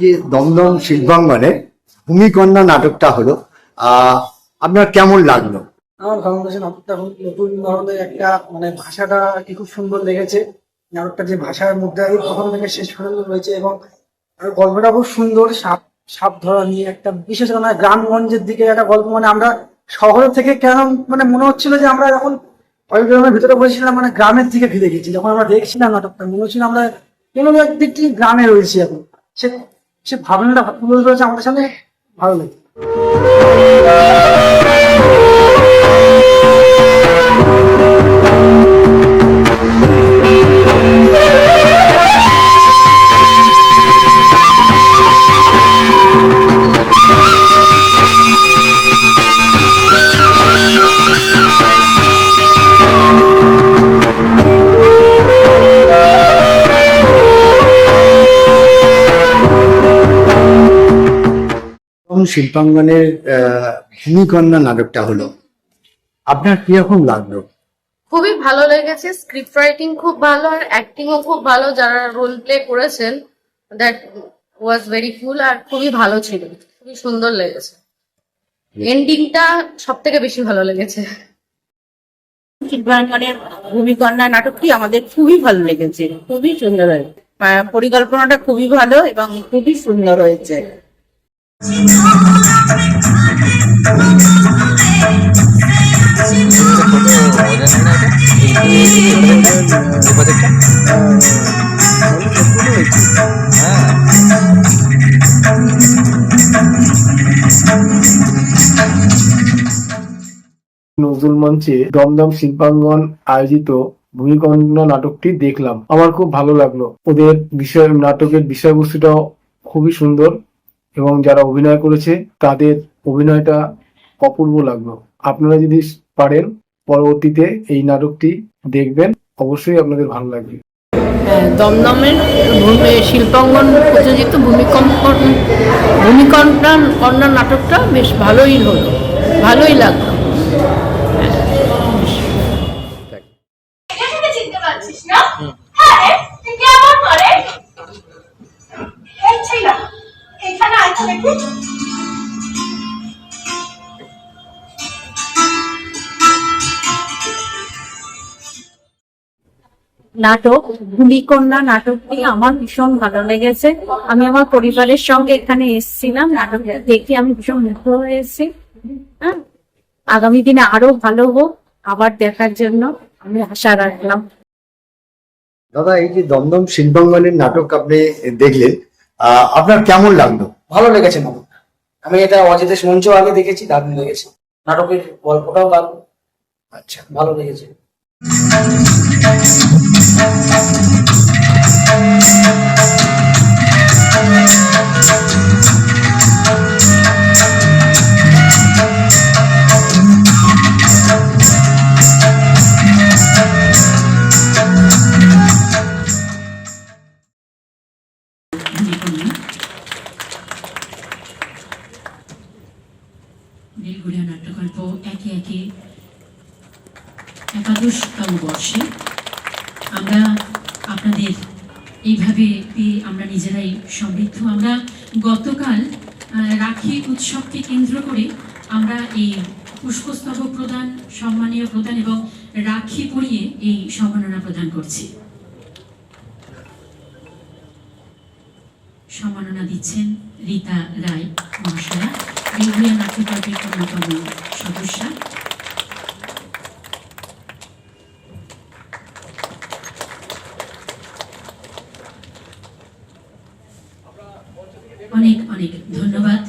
যে দমদম শিল্পাঙ্গনে ভূমিকন্যা নাটকটা হলো, আপনার কেমন লাগলো? আমার ভালো লেগেছে নাটকটা। নতুন ধরনের একটা মানে ভাষাটা কি খুব সুন্দর লেগেছে। নাটকটা যে ভাষার মুদ্রা প্রথম থেকে শেষ পর্যন্ত রয়েছে, এবং গল্পটা খুব সুন্দর। সাপ সাপ ধরা নিয়ে একটা বিশেষ মানে গ্রামগঞ্জের দিকে একটা গল্প। মানে আমরা শহর থেকে কেন মানে মনে হচ্ছিল যে আমরা যখন গ্রামের ভিতরে বসেছিলাম, মানে গ্রামের দিকে ফিরে গেছি। যখন আমরা দেখছিলাম নাটকটা মনে হচ্ছিল আমরা কোনো একদিক থেকে গ্রামে রয়েছি এখন। সে সে ভাবনাটা তুলে ধরেছে আমাদের সামনে, ভালো লাগে। শিল্পাঙ্গনের ভূমিকন্যা নাটকটা হলো, আপনার কিরকম লাগলো? খুবই ভালো লেগেছে। স্ক্রিপ্ট রাইটিং খুব ভালো আর অ্যাক্টিংও খুব ভালো। যারা রোল প্লে করেছেন দ্যাট ওয়াজ ভেরি কুল, আর খুবই ভালো ছিল, খুবই সুন্দর লেগেছে। এন্ডিংটা সব থেকে বেশি ভালো লেগেছে। শিল্পাঙ্গনের ভূমিকন্যা নাটকটি আমাদের খুবই ভালো লেগেছে, খুবই সুন্দর হয়েছে। পরিকল্পনাটা খুবই ভালো এবং খুবই সুন্দর হয়েছে। নজরুল মঞ্চে দমদম শিল্পাঙ্গন আয়োজিত ভূমিকন্যা নাটকটি দেখলাম, আমার খুব ভালো লাগলো। ওদের নাটকের বিষয়বস্তুটাও খুবই সুন্দর এবং যারা অভিনয় করেছে তাদের অভিনয়টা অপূর্ব লাগলো। আপনারা যদি পারেন পরবর্তীতে এই নাটকটি দেখবেন, অবশ্যই আপনাদের ভালো লাগবে। দমদমের শিল্পাঙ্গন প্রযোজিত ভূমিকন্যা নাটকটা বেশ ভালোই হলো, ভালোই লাগলো। নাটক ভূমিকন্যা নাটকটি আমার ভীষণ ভালো লেগেছে। আমি আমার পরিবারের সঙ্গে এখানে এসেছিলাম, নাটকটা দেখে আমি ভীষণ মুগ্ধ হয়েছি। হ্যাঁ, আগামী দিনে আরো ভালো হোক, আবার দেখার জন্য আমি আশা রাখলাম। দাদা, এই যে দমদম শিল্পাঙ্গনের নাটক আপনি দেখলেন, আপনার কেমন লাগলো? ভালো লেগেছে নাটকটা। আমি এটা অজিতেশ মঞ্চ আগে দেখেছি, দারুণ লেগেছে। নাটকের গল্পটাও দারুণ। আচ্ছা, ভালো লেগেছে। বেলঘড়িয়া নাট্যকল্প একে একে 11তম বর্ষে আমরা আপনাদের এইভাবে পেয়ে আমরা নিজেরাই সমৃদ্ধ। আমরা গতকাল রাখি উৎসবকে কেন্দ্র করে আমরা এই পুষ্পস্তবক প্রদান, সম্মানীয় প্রদান এবং রাখি পরিয়ে এই সম্মাননা প্রদান করছি। সম্মাননা দিচ্ছেন রীতা রায় মহাশয়া, বেলঘড়িয়া নাট্যকল্পের অন্যতম সদস্যা। অনেক অনেক ধন্যবাদ।